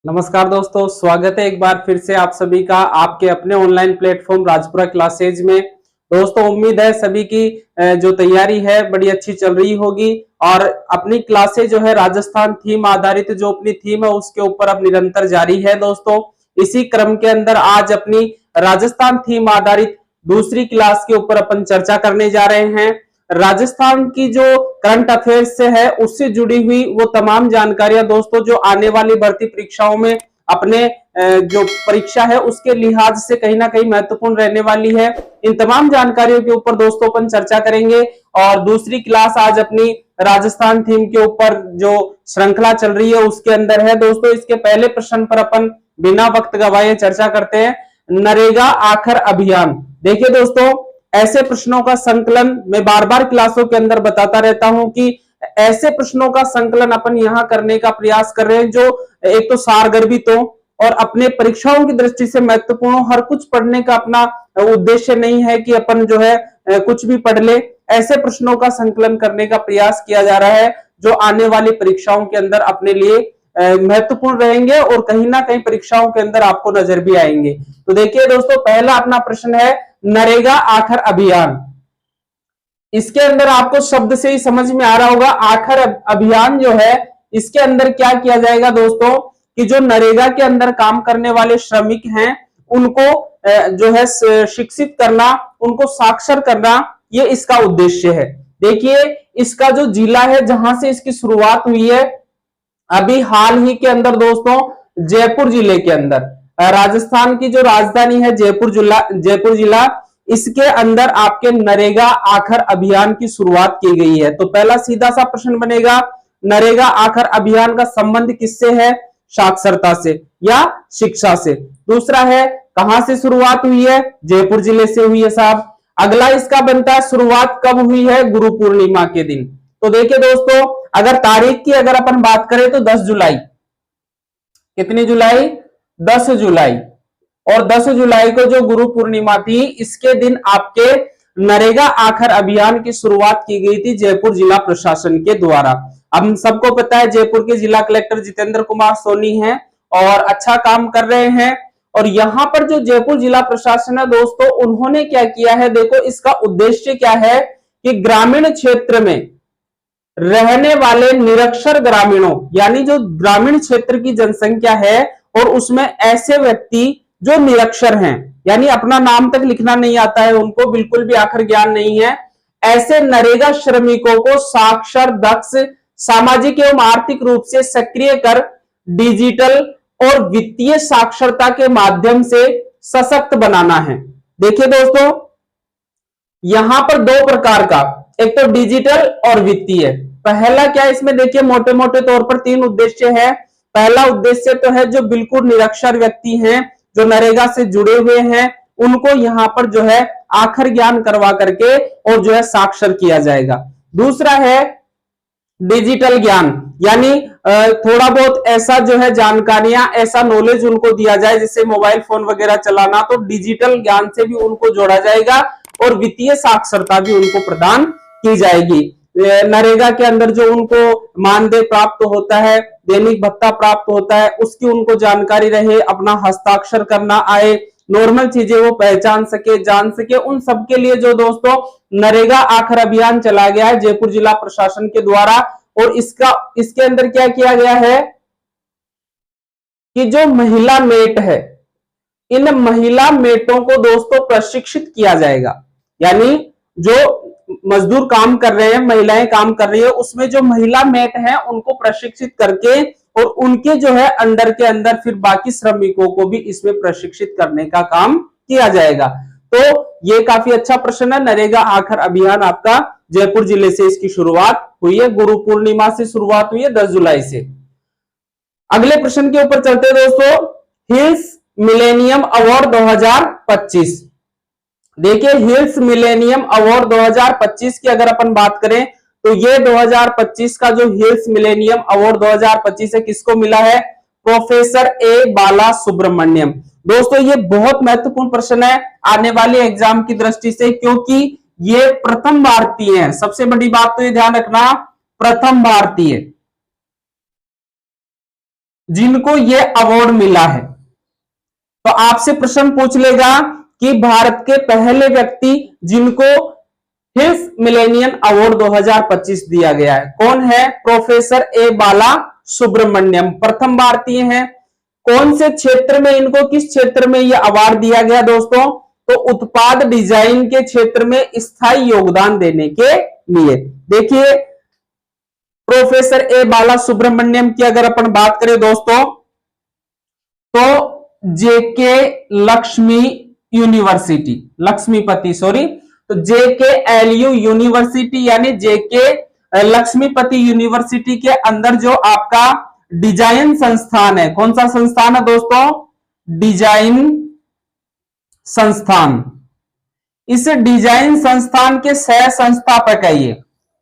नमस्कार दोस्तों, स्वागत है एक बार फिर से आप सभी का आपके अपने ऑनलाइन प्लेटफॉर्म राजपुरा क्लासेज में। दोस्तों उम्मीद है सभी की जो तैयारी है बड़ी अच्छी चल रही होगी और अपनी क्लासेज जो है राजस्थान थीम आधारित जो अपनी थीम है उसके ऊपर अब निरंतर जारी है। दोस्तों इसी क्रम के अंदर आज अपनी राजस्थान थीम आधारित दूसरी क्लास के ऊपर अपन चर्चा करने जा रहे हैं। राजस्थान की जो करंट अफेयर्स से है उससे जुड़ी हुई वो तमाम जानकारियां दोस्तों जो आने वाली भर्ती परीक्षाओं में अपने जो परीक्षा है उसके लिहाज से कहीं ना कहीं महत्वपूर्ण रहने वाली है। इन तमाम जानकारियों के ऊपर दोस्तों अपन चर्चा करेंगे और दूसरी क्लास आज अपनी राजस्थान थीम के ऊपर जो श्रृंखला चल रही है उसके अंदर है। दोस्तों इसके पहले प्रश्न पर अपन बिना वक्त गवाए चर्चा करते हैं। नरेगा आखर अभियान। देखिए दोस्तों ऐसे प्रश्नों का संकलन मैं बार बार क्लासों के अंदर बताता रहता हूं कि ऐसे प्रश्नों का संकलन अपन यहां करने का प्रयास कर रहे हैं जो एक तो सारगर्भित हो और अपने परीक्षाओं की दृष्टि से महत्वपूर्ण हो। हर कुछ पढ़ने का अपना उद्देश्य नहीं है कि अपन जो है कुछ भी पढ़ ले। ऐसे प्रश्नों का संकलन करने का प्रयास किया जा रहा है जो आने वाली परीक्षाओं के अंदर अपने लिए महत्वपूर्ण रहेंगे और कहीं ना कहीं परीक्षाओं के अंदर आपको नजर भी आएंगे। तो देखिए दोस्तों पहला अपना प्रश्न है नरेगा आखर अभियान। इसके अंदर आपको शब्द से ही समझ में आ रहा होगा आखर अभियान जो है इसके अंदर क्या किया जाएगा दोस्तों कि जो नरेगा के अंदर काम करने वाले श्रमिक हैं उनको जो है शिक्षित करना, उनको साक्षर करना, ये इसका उद्देश्य है। देखिए इसका जो जिला है जहां से इसकी शुरुआत हुई है अभी हाल ही के अंदर दोस्तों जयपुर जिले के अंदर, राजस्थान की जो राजधानी है जयपुर जिला इसके अंदर आपके नरेगा आखर अभियान की शुरुआत की गई है। तो पहला सीधा सा प्रश्न बनेगा नरेगा आखर अभियान का संबंध किससे है? साक्षरता से या शिक्षा से। दूसरा है कहां से शुरुआत हुई है? जयपुर जिले से हुई है साहब। अगला इसका बनता है शुरुआत कब हुई है? गुरु पूर्णिमा के दिन। तो देखिए दोस्तों अगर तारीख की अगर अपन बात करें तो 10 जुलाई। कितनी जुलाई? 10 जुलाई। और 10 जुलाई को जो गुरु पूर्णिमा थी इसके दिन आपके नरेगा आखर अभियान की शुरुआत की गई थी जयपुर जिला प्रशासन के द्वारा। हम सबको पता है जयपुर के जिला कलेक्टर जितेंद्र कुमार सोनी हैं और अच्छा काम कर रहे हैं। और यहां पर जो जयपुर जिला प्रशासन है दोस्तों उन्होंने क्या किया है, देखो इसका उद्देश्य क्या है कि ग्रामीण क्षेत्र में रहने वाले निरक्षर ग्रामीणों यानी जो ग्रामीण क्षेत्र की जनसंख्या है और उसमें ऐसे व्यक्ति जो निरक्षर हैं यानी अपना नाम तक लिखना नहीं आता है, उनको बिल्कुल भी आखर ज्ञान नहीं है, ऐसे नरेगा श्रमिकों को साक्षर, दक्ष, सामाजिक एवं आर्थिक रूप से सक्रिय कर डिजिटल और वित्तीय साक्षरता के माध्यम से सशक्त बनाना है। देखिए दोस्तों यहां पर दो प्रकार का, एक तो डिजिटल और वित्तीय। पहला क्या इसमें देखिए मोटे मोटे तौर पर 3 उद्देश्य है। पहला उद्देश्य तो है जो बिल्कुल निरक्षर व्यक्ति हैं जो नरेगा से जुड़े हुए हैं उनको यहां पर जो है आखर ज्ञान करवा करके और जो है साक्षर किया जाएगा। दूसरा है डिजिटल ज्ञान यानी थोड़ा बहुत ऐसा जो है जानकारियां, ऐसा नॉलेज उनको दिया जाए जिससे मोबाइल फोन वगैरह चलाना, तो डिजिटल ज्ञान से भी उनको जोड़ा जाएगा और वित्तीय साक्षरता भी उनको प्रदान की जाएगी। नरेगा के अंदर जो उनको मानदेय प्राप्त होता है, दैनिक भत्ता प्राप्त होता है, उसकी उनको जानकारी रहे, अपना हस्ताक्षर करना आए, नॉर्मल चीजें वो पहचान सके, जान सके, उन सबके लिए जो दोस्तों नरेगा आखर अभियान चला गया है जयपुर जिला प्रशासन के द्वारा। और इसके अंदर क्या किया गया है कि जो महिला मेट है इन महिला मेटों को दोस्तों प्रशिक्षित किया जाएगा। यानी जो मजदूर काम कर रहे हैं, महिलाएं काम कर रही है, उसमें जो महिला मेट है उनको प्रशिक्षित करके और उनके जो है अंडर के अंदर फिर बाकी श्रमिकों को भी इसमें प्रशिक्षित करने का काम किया जाएगा। तो ये काफी अच्छा प्रश्न है। नरेगा आखर अभियान आपका जयपुर जिले से इसकी शुरुआत हुई है, गुरु पूर्णिमा से शुरुआत हुई है 10 जुलाई से। अगले प्रश्न के ऊपर चलते हैं दोस्तों, हिल्स मिलेनियम अवार्ड 2025। देखिए हिल्स मिलेनियम अवार्ड 2025 की अगर अपन बात करें तो ये 2025 का जो हिल्स मिलेनियम अवार्ड 2025 है किसको मिला है? प्रोफेसर ए बाला सुब्रमण्यम। दोस्तों ये बहुत महत्वपूर्ण प्रश्न है आने वाले एग्जाम की दृष्टि से क्योंकि ये प्रथम भारतीय है। सबसे बड़ी बात तो ये ध्यान रखना, प्रथम भारतीय जिनको ये अवार्ड मिला है। तो आपसे प्रश्न पूछ लेगा कि भारत के पहले व्यक्ति जिनको हिल्स मिलेनियम अवार्ड 2025 दिया गया है कौन है? प्रोफेसर ए बाला सुब्रमण्यम, प्रथम भारतीय हैं। कौन से क्षेत्र में, इनको किस क्षेत्र में यह अवार्ड दिया गया दोस्तों? तो उत्पाद डिजाइन के क्षेत्र में स्थायी योगदान देने के लिए। देखिए प्रोफेसर ए बाला सुब्रमण्यम की अगर अपन बात करें दोस्तों, तो जेके लक्ष्मी यूनिवर्सिटी, लक्ष्मीपति सॉरी, तो जेके एलयू यूनिवर्सिटी यानी जेके लक्ष्मीपति यूनिवर्सिटी के अंदर जो आपका डिजाइन संस्थान है, कौन सा संस्थान है दोस्तों? डिजाइन संस्थान। इस डिजाइन संस्थान के सह संस्थापक है ये,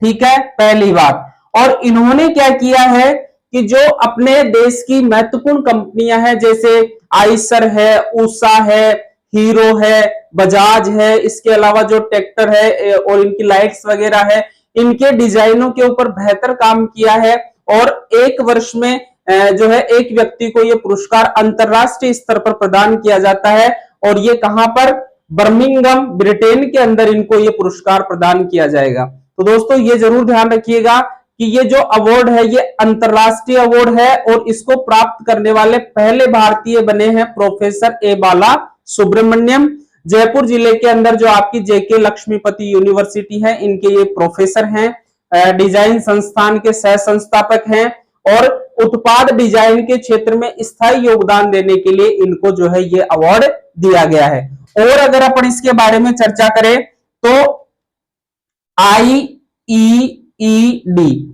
ठीक है, पहली बात। और इन्होंने क्या किया है कि जो अपने देश की महत्वपूर्ण कंपनियां हैं जैसे आइसर है, उषा है, हीरो है, बजाज है, इसके अलावा जो ट्रैक्टर है और इनकी लाइट्स वगैरह है, इनके डिजाइनों के ऊपर बेहतर काम किया है। और एक वर्ष में जो है एक व्यक्ति को यह पुरस्कार अंतरराष्ट्रीय स्तर पर प्रदान किया जाता है। और ये कहां पर? बर्मिंघम ब्रिटेन के अंदर इनको ये पुरस्कार प्रदान किया जाएगा। तो दोस्तों ये जरूर ध्यान रखिएगा कि ये जो अवार्ड है ये अंतरराष्ट्रीय अवार्ड है और इसको प्राप्त करने वाले पहले भारतीय बने हैं प्रोफेसर ए बाला सुब्रमण्यम। जयपुर जिले के अंदर जो आपकी जेके लक्ष्मीपति यूनिवर्सिटी है, इनके ये प्रोफेसर हैं, डिजाइन संस्थान के सह संस्थापक हैं और उत्पाद डिजाइन के क्षेत्र में स्थायी योगदान देने के लिए इनको जो है ये अवार्ड दिया गया है। और अगर अपन इसके बारे में चर्चा करें तो IEED,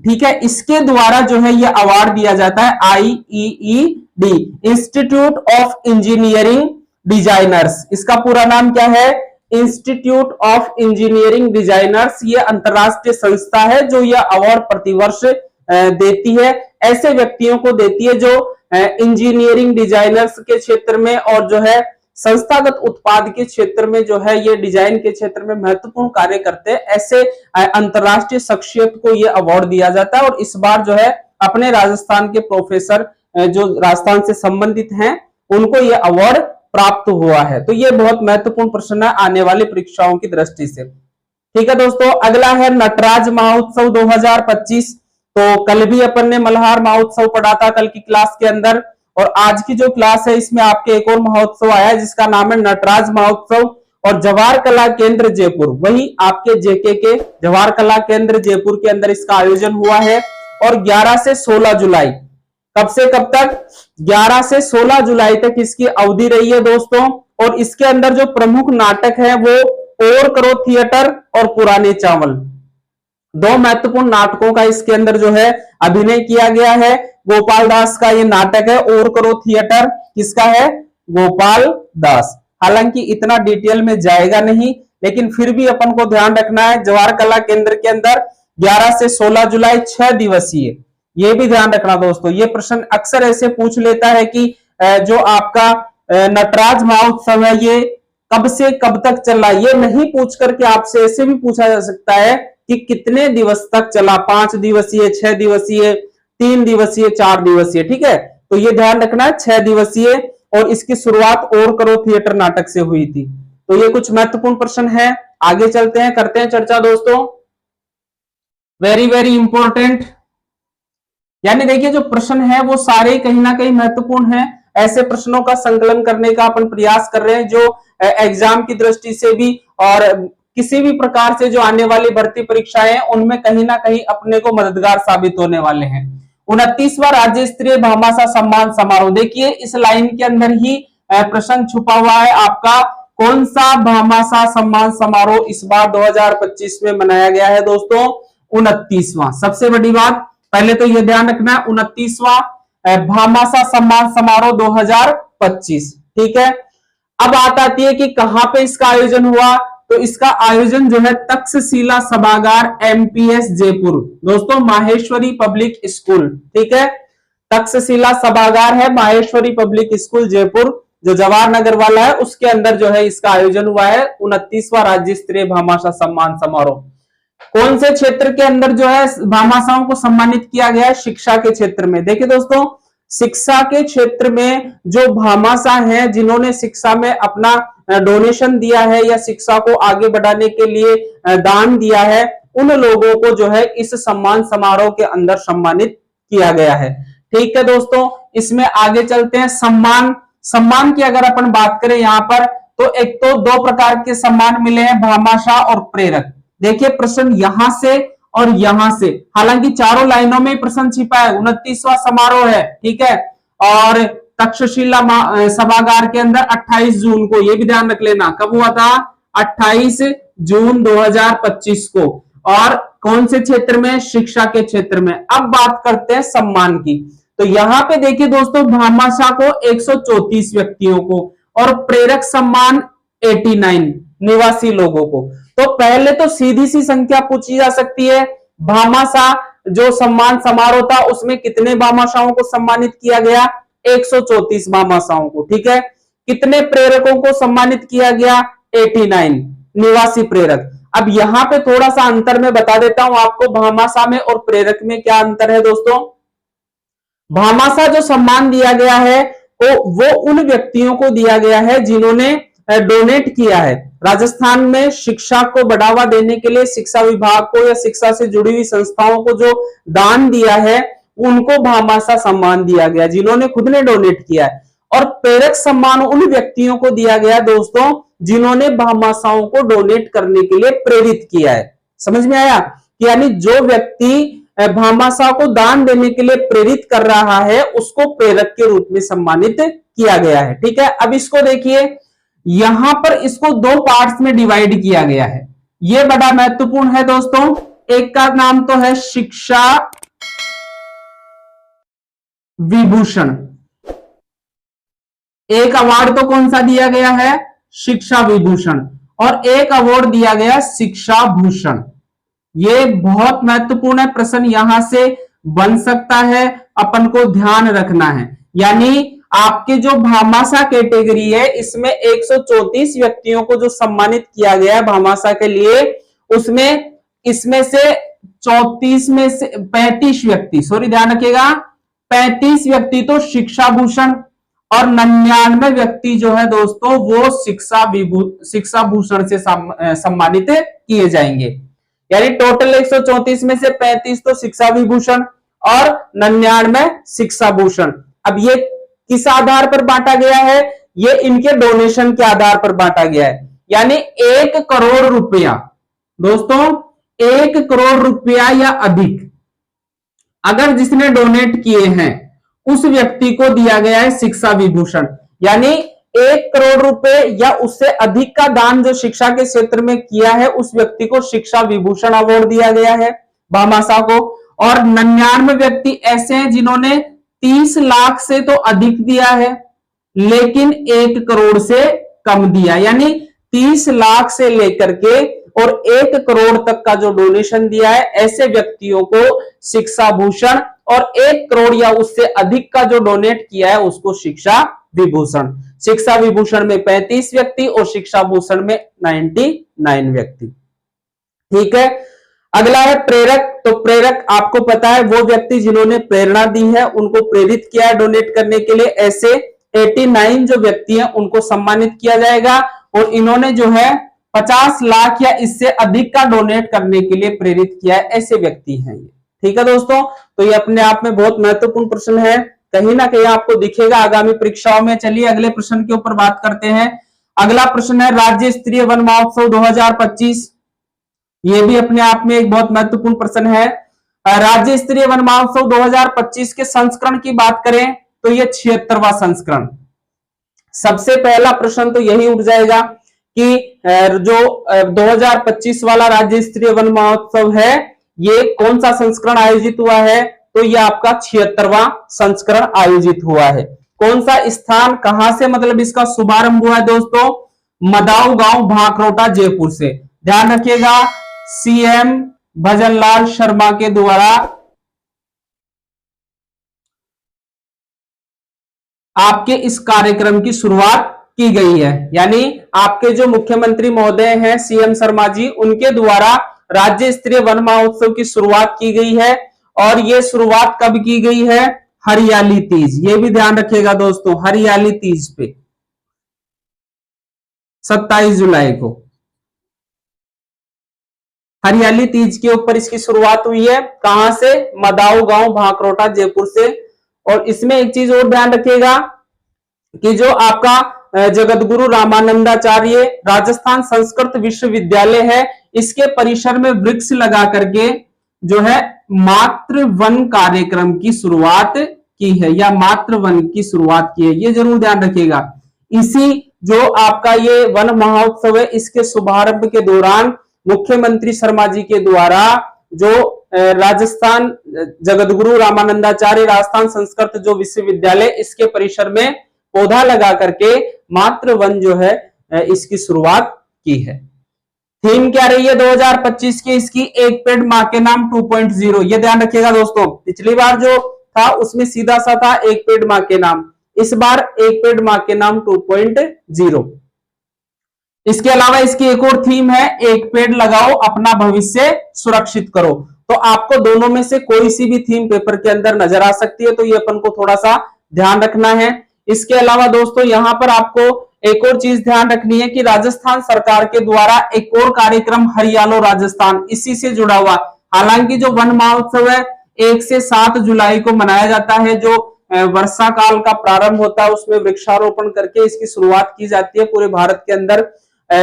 ठीक है, इसके द्वारा जो है ये अवार्ड दिया जाता है। IEED institute of engineering designers, इसका पूरा नाम क्या है? Institute of engineering designers. ये अंतरराष्ट्रीय संस्था है जो यह अवार्ड प्रतिवर्ष देती है, ऐसे व्यक्तियों को देती है जो इंजीनियरिंग डिजाइनर्स के क्षेत्र में और जो है संस्थागत उत्पाद के क्षेत्र में जो है ये डिजाइन के क्षेत्र में महत्वपूर्ण कार्य करते हैं, ऐसे अंतरराष्ट्रीय शख्सियत को ये अवार्ड दिया जाता है। और इस बार जो है अपने राजस्थान के प्रोफेसर जो राजस्थान से संबंधित हैं उनको ये अवार्ड प्राप्त हुआ है। तो ये बहुत महत्वपूर्ण प्रश्न है आने वाली परीक्षाओं की दृष्टि से। ठीक है दोस्तों, अगला है नटराज महोत्सव 2025। तो कल भी अपन ने मल्हार महोत्सव पढ़ा था कल की क्लास के अंदर, और आज की जो क्लास है इसमें आपके एक और महोत्सव आया है जिसका नाम है नटराज महोत्सव। और जवाहर कला केंद्र जयपुर, वही आपके जेके के जवाहर कला केंद्र जयपुर के अंदर इसका आयोजन हुआ है। और 11 से 16 जुलाई, कब से कब तक? 11 से 16 जुलाई तक इसकी अवधि रही है दोस्तों। और इसके अंदर जो प्रमुख नाटक है वो और करो थिएटर और पुराने चावल, दो महत्वपूर्ण नाटकों का इसके अंदर जो है अभिनय किया गया है। गोपाल दास का ये नाटक है और करो थिएटर, किसका है? गोपाल दास। हालांकि इतना डिटेल में जाएगा नहीं, लेकिन फिर भी अपन को ध्यान रखना है जवाहर कला केंद्र के अंदर 11 से 16 जुलाई 6 दिवसीय, ये भी ध्यान रखना दोस्तों। ये प्रश्न अक्सर ऐसे पूछ लेता है कि जो आपका नटराज महोत्सव है ये कब से कब तक चला। ये नहीं पूछ करके आपसे ऐसे भी पूछा जा सकता है कि कितने दिवस तक चला, 5 दिवसीय, 6 दिवसीय, 3 दिवसीय, 4 दिवसीय। ठीक है, तो ये ध्यान रखना है 6 दिवसीय, और इसकी शुरुआत और करो थिएटर नाटक से हुई थी। तो ये कुछ महत्वपूर्ण प्रश्न है। आगे चलते हैं, करते हैं चर्चा दोस्तों। वेरी वेरी इंपॉर्टेंट, यानी देखिए जो प्रश्न है वो सारे कहीं ना कहीं महत्वपूर्ण है। ऐसे प्रश्नों का संकलन करने का अपन प्रयास कर रहे हैं जो एग्जाम की दृष्टि से भी और किसी भी प्रकार से जो आने वाली भर्ती परीक्षाएं हैं उनमें कहीं ना कहीं अपने को मददगार साबित होने वाले हैं। 29वां राज्य स्तरीय भामाशाह सम्मान समारोह, देखिए इस लाइन के अंदर ही प्रश्न छुपा हुआ है आपका। कौन सा भामाशाह सम्मान समारोह इस बार 2025 में मनाया गया है दोस्तों? 29वां। सबसे बड़ी बात पहले तो यह ध्यान रखना है 29वां भामाशाह सम्मान समारोह 2025। ठीक है, अब बात आती है कि कहां पे इसका आयोजन हुआ। तो इसका आयोजन जो है तक्षशिला सभागार एमपीएस जयपुर, दोस्तों माहेश्वरी पब्लिक स्कूल। ठीक है, तक्षशिला सभागार है माहेश्वरी पब्लिक स्कूल जयपुर जो जवाहर नगर वाला है, उसके अंदर जो है इसका आयोजन हुआ है 29वां राज्य स्तरीय भामाशाह सम्मान समारोह। कौन से क्षेत्र के अंदर जो है भामाशाहों को सम्मानित किया गया है? शिक्षा के क्षेत्र में। देखिए दोस्तों शिक्षा के क्षेत्र में जो भामाशाह हैं, जिन्होंने शिक्षा में अपना डोनेशन दिया है या शिक्षा को आगे बढ़ाने के लिए दान दिया है, उन लोगों को जो है इस सम्मान समारोह के अंदर सम्मानित किया गया है। ठीक है दोस्तों, इसमें आगे चलते हैं। सम्मान, सम्मान की अगर अपन बात करें यहां पर, तो एक तो दो प्रकार के सम्मान मिले हैं, भामाशाह और प्रेरक। देखिए प्रश्न यहां से और यहां से, हालांकि चारों लाइनों में प्रश्न छिपा है, 29वां समारोह है, ठीक है, और तक्षशिला सभागार के अंदर 28 जून को, ये भी ध्यान रख लेना, कब हुआ था, 28 जून 2025 को, और कौन से क्षेत्र में, शिक्षा के क्षेत्र में। अब बात करते हैं सम्मान की, तो यहां पे देखिए दोस्तों, भामाशाह को 134 व्यक्तियों को और प्रेरक सम्मान 89 निवासी लोगों को। तो पहले तो सीधी सी संख्या पूछी जा सकती है, भामाशाह जो सम्मान समारोह था उसमें कितने भामाशाहों को सम्मानित किया गया, 134 भामाशाहों को, ठीक है। कितने प्रेरकों को सम्मानित किया गया, 89 निवासी प्रेरक। अब यहां पे थोड़ा सा अंतर मैं बता देता हूं आपको, भामाशाह में और प्रेरक में क्या अंतर है दोस्तों। भामाशाह जो सम्मान दिया गया है वो उन व्यक्तियों को दिया गया है जिन्होंने डोनेट किया है। राजस्थान में शिक्षा को बढ़ावा देने के लिए शिक्षा विभाग को या शिक्षा से जुड़ी हुई संस्थाओं को जो दान दिया है, उनको भामाशाह सम्मान दिया गया, जिन्होंने खुद ने डोनेट किया है। और प्रेरक सम्मान उन व्यक्तियों को दिया गया दोस्तों जिन्होंने भामाशाहों को डोनेट करने के लिए प्रेरित किया है। समझ में आया, यानी जो व्यक्ति भामाशाह को दान देने के लिए प्रेरित कर रहा है उसको प्रेरक के रूप में सम्मानित किया गया है, ठीक है। अब इसको देखिए, यहां पर इसको दो पार्ट्स में डिवाइड किया गया है, यह बड़ा महत्वपूर्ण है दोस्तों। एक का नाम तो है शिक्षा विभूषण, एक अवार्ड तो कौन सा दिया गया है, शिक्षा विभूषण, और एक अवार्ड दिया गया शिक्षा भूषण। ये बहुत महत्वपूर्ण है, प्रश्न यहां से बन सकता है, अपन को ध्यान रखना है। यानी आपके जो भामाशाह कैटेगरी है इसमें 134 व्यक्तियों को जो सम्मानित किया गया है भामाशाह के लिए, उसमें इसमें से 34 में से 35 व्यक्ति, सॉरी ध्यान रखिएगा, 35 व्यक्ति तो शिक्षा भूषण और 99 व्यक्ति जो है दोस्तों वो शिक्षा भूषण से सम्मानित किए जाएंगे। यानी टोटल 134 में से 35 तो शिक्षा विभूषण और 99 शिक्षा भूषण। अब ये किस आधार पर बांटा गया है, ये इनके डोनेशन के आधार पर बांटा गया है। यानी 1 करोड़ रुपया दोस्तों, 1 करोड़ रुपया या अधिक अगर जिसने डोनेट किए हैं उस व्यक्ति को दिया गया है शिक्षा विभूषण। यानी 1 करोड़ रुपए या उससे अधिक का दान जो शिक्षा के क्षेत्र में किया है उस व्यक्ति को शिक्षा विभूषण अवार्ड दिया गया है भामाशाह को। और 99 व्यक्ति ऐसे हैं जिन्होंने 30 लाख से तो अधिक दिया है लेकिन 1 करोड़ से कम दिया, यानी 30 लाख से लेकर के और 1 करोड़ तक का जो डोनेशन दिया है ऐसे व्यक्तियों को शिक्षा भूषण, और 1 करोड़ या उससे अधिक का जो डोनेट किया है उसको शिक्षा विभूषण। शिक्षा विभूषण में 35 व्यक्ति और शिक्षा भूषण में 99 व्यक्ति, ठीक है। अगला है प्रेरक। तो प्रेरक आपको पता है वो व्यक्ति जिन्होंने प्रेरणा दी है, उनको प्रेरित किया है डोनेट करने के लिए। ऐसे 89 जो व्यक्ति हैं उनको सम्मानित किया जाएगा और इन्होंने जो है 50 लाख या इससे अधिक का डोनेट करने के लिए प्रेरित किया है, ऐसे व्यक्ति हैं ये, ठीक है दोस्तों। तो ये अपने आप में बहुत महत्वपूर्ण प्रश्न है, कहीं ना कहीं आपको दिखेगा आगामी परीक्षाओं में। चलिए अगले प्रश्न के ऊपर बात करते हैं। अगला प्रश्न है राज्य स्तरीय वन महोत्सव 2025। ये भी अपने आप में एक बहुत महत्वपूर्ण प्रश्न है। राज्य स्तरीय वन महोत्सव 2025 के संस्करण की बात करें तो ये 76वां संस्करण। सबसे पहला प्रश्न तो यही उठ जाएगा कि जो 2025 वाला राज्य स्तरीय वन महोत्सव है ये कौन सा संस्करण आयोजित हुआ है, तो ये आपका 76वां संस्करण आयोजित हुआ है। कौन सा स्थान, कहां से मतलब इसका शुभारंभ हुआ है दोस्तों, मदाऊ गांव भांकरोटा जयपुर से। ध्यान रखिएगा सीएम भजनलाल शर्मा के द्वारा आपके इस कार्यक्रम की शुरुआत की गई है। यानी आपके जो मुख्यमंत्री महोदय हैं सीएम शर्मा जी, उनके द्वारा राज्य स्तरीय वन महोत्सव की शुरुआत की गई है। और ये शुरुआत कब की गई है, हरियाली तीज, ये भी ध्यान रखिएगा दोस्तों, हरियाली तीज पे 27 जुलाई को हरियाली तीज के ऊपर इसकी शुरुआत हुई है। कहां से? मदाऊ गांव, भांकरोटा, जयपुर से। और इसमें एक चीज और ध्यान रखिएगा कि जो आपका जगतगुरु रामानंदाचार्य राजस्थान संस्कृत विश्वविद्यालय है, इसके परिसर में वृक्ष लगा करके जो है मातृ वन कार्यक्रम की शुरुआत की है, या मातृ वन की शुरुआत की है, ये जरूर ध्यान रखिएगा। इसी जो आपका ये वन महोत्सव है, इसके शुभारंभ के दौरान मुख्यमंत्री शर्मा जी के द्वारा जो राजस्थान जगतगुरु रामानंदाचार्य राजस्थान संस्कृत जो विश्वविद्यालय, इसके परिसर में पौधा लगा करके मातृ वन जो है इसकी शुरुआत की है। थीम क्या रही है 2025 की इसकी? एक पेड़ मां के नाम 2.0, ये ध्यान रखिएगा दोस्तों। पिछली बार जो था उसमें सीधा सा था एक पेड़ मां के नाम, इस बार एक पेड़ मां के नाम 2.0। इसके अलावा इसकी एक और थीम है, एक पेड़ लगाओ अपना भविष्य सुरक्षित करो। तो आपको दोनों में से कोई सी भी थीम पेपर के अंदर नजर आ सकती है, तो ये अपन को थोड़ा सा ध्यान रखना है। इसके अलावा दोस्तों यहां पर आपको एक और चीज ध्यान रखनी है कि राजस्थान सरकार के द्वारा एक और कार्यक्रम हरियालो राजस्थान, इसी से जुड़ा हुआ। हालांकि जो वन महोत्सव है 1 से 7 जुलाई को मनाया जाता है, जो वर्षा काल का प्रारंभ होता है, उसमें वृक्षारोपण करके इसकी शुरुआत की जाती है पूरे भारत के अंदर।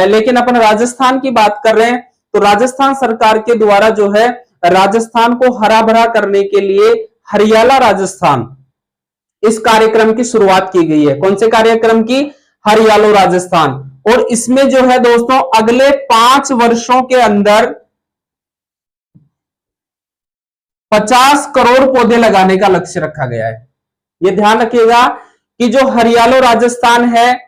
लेकिन अपन राजस्थान की बात कर रहे हैं, तो राजस्थान सरकार के द्वारा जो है राजस्थान को हरा भरा करने के लिए हरियाला राजस्थान, इस कार्यक्रम की शुरुआत की गई है। कौन से कार्यक्रम की? हरियालो राजस्थान। और इसमें जो है दोस्तों अगले 5 वर्षों के अंदर 50 करोड़ पौधे लगाने का लक्ष्य रखा गया है। ये ध्यान रखिएगा कि जो हरियालो राजस्थान है,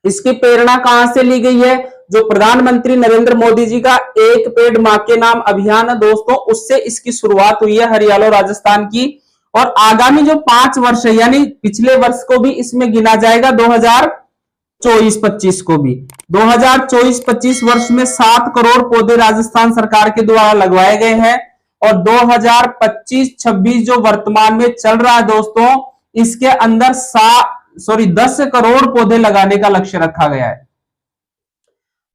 इसकी प्रेरणा कहां से ली गई है? जो प्रधानमंत्री नरेंद्र मोदी जी का एक पेड़ मां के नाम अभियान है दोस्तों, उससे इसकी शुरुआत हुई है हरियालो राजस्थान की। और आगामी जो 5 वर्ष है, यानी पिछले वर्ष को भी इसमें गिना जाएगा, 2024-25 को भी। 2024-25 वर्ष में 7 करोड़ पौधे राजस्थान सरकार के द्वारा लगवाए गए हैं। और 2025-26 जो वर्तमान में चल रहा है दोस्तों, इसके अंदर 10 करोड़ पौधे लगाने का लक्ष्य रखा गया है।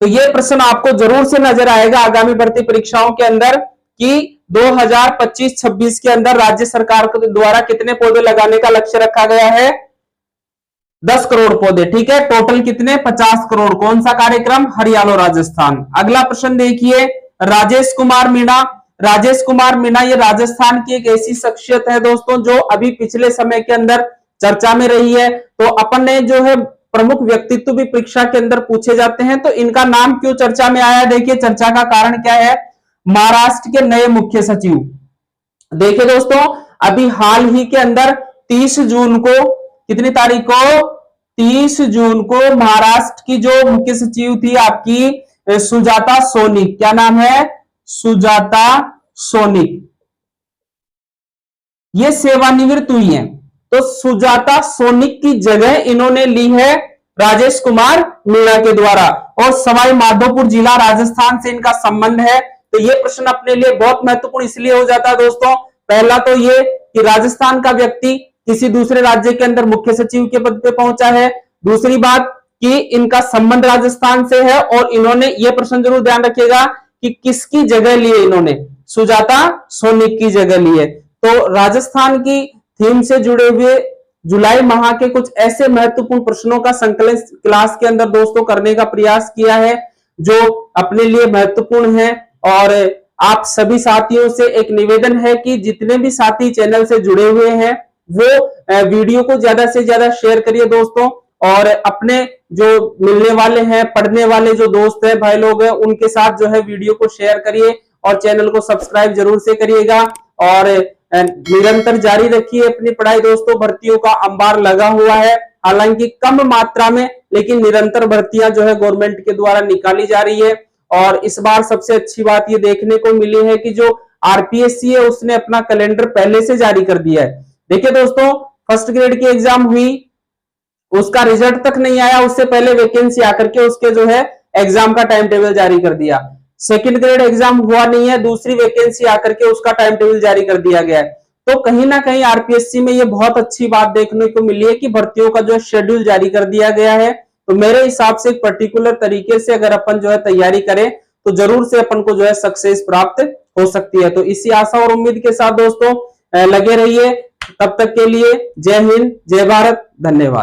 तो ये प्रश्न आपको जरूर से नजर आएगा आगामी भर्ती परीक्षाओं के अंदर कि 2025-26 के अंदर राज्य सरकार के द्वारा कितने पौधे लगाने का लक्ष्य रखा गया है? 10 करोड़ पौधे। ठीक है, टोटल कितने? 50 करोड़। कौन सा कार्यक्रम? हरियालो राजस्थान। अगला प्रश्न देखिए, राजेश कुमार मीणा। राजेश कुमार मीणा ये राजस्थान की एक ऐसी शख्सियत है दोस्तों जो अभी पिछले समय के अंदर चर्चा में रही है। तो अपन ने जो है प्रमुख व्यक्तित्व भी परीक्षा के अंदर पूछे जाते हैं, तो इनका नाम क्यों चर्चा में आया? देखिए चर्चा का कारण क्या है? महाराष्ट्र के नए मुख्य सचिव। देखिए दोस्तों अभी हाल ही के अंदर 30 जून को, कितनी तारीख को? 30 जून को महाराष्ट्र की जो मुख्य सचिव थी आपकी सुजाता सोनिक, क्या नाम है? सुजाता सोनिक, ये सेवानिवृत्त हुई हैं। तो सुजाता सोनिक की जगह इन्होंने ली है राजेश कुमार मीणा के द्वारा। और सवाई माधोपुर जिला राजस्थान से इनका संबंध है। तो ये प्रश्न अपने लिए बहुत महत्वपूर्ण इसलिए हो जाता है दोस्तों, पहला तो ये कि राजस्थान का व्यक्ति किसी दूसरे राज्य के अंदर मुख्य सचिव के पद पे पहुंचा है। दूसरी बात कि इनका संबंध राजस्थान से है। और इन्होंने ये प्रश्न जरूर ध्यान रखिएगा कि किसकी जगह लिए? इन्होंने सुजाता सोनिक की जगह लिए। तो राजस्थान की थीम से जुड़े हुए जुलाई माह के कुछ ऐसे महत्वपूर्ण प्रश्नों का संकलन क्लास के अंदर दोस्तों करने का प्रयास किया है जो अपने लिए महत्वपूर्ण है। और आप सभी साथियों से एक निवेदन है कि जितने भी साथी चैनल से जुड़े हुए हैं वो वीडियो को ज्यादा से ज्यादा शेयर करिए दोस्तों। और अपने जो मिलने वाले हैं, पढ़ने वाले जो दोस्त हैं, भाई लोग हैं, उनके साथ जो है वीडियो को शेयर करिए और चैनल को सब्सक्राइब जरूर से करिएगा। और निरंतर जारी रखिए अपनी पढ़ाई दोस्तों। भर्तियों का अंबार लगा हुआ है, हालांकि कम मात्रा में, लेकिन निरंतर भर्तियां जो है गवर्नमेंट के द्वारा निकाली जा रही है। और इस बार सबसे अच्छी बात ये देखने को मिली है कि जो आरपीएससी है उसने अपना कैलेंडर पहले से जारी कर दिया है। देखिए दोस्तों फर्स्ट ग्रेड की एग्जाम हुई, उसका रिजल्ट तक नहीं आया, उससे पहले वैकेंसी आकर के उसके जो है एग्जाम का टाइम टेबल जारी कर दिया। सेकंड ग्रेड एग्जाम हुआ नहीं है, दूसरी वैकेंसी आकर के उसका टाइम टेबल जारी कर दिया गया है। तो कहीं ना कहीं आरपीएससी में ये बहुत अच्छी बात देखने को मिली है कि भर्तियों का जो शेड्यूल जारी कर दिया गया है। तो मेरे हिसाब से एक पर्टिकुलर तरीके से अगर अपन जो है तैयारी करें तो जरूर से अपन को जो है सक्सेस प्राप्त हो सकती है। तो इसी आशा और उम्मीद के साथ दोस्तों लगे रहिए। तब तक के लिए जय हिंद, जय भारत, धन्यवाद।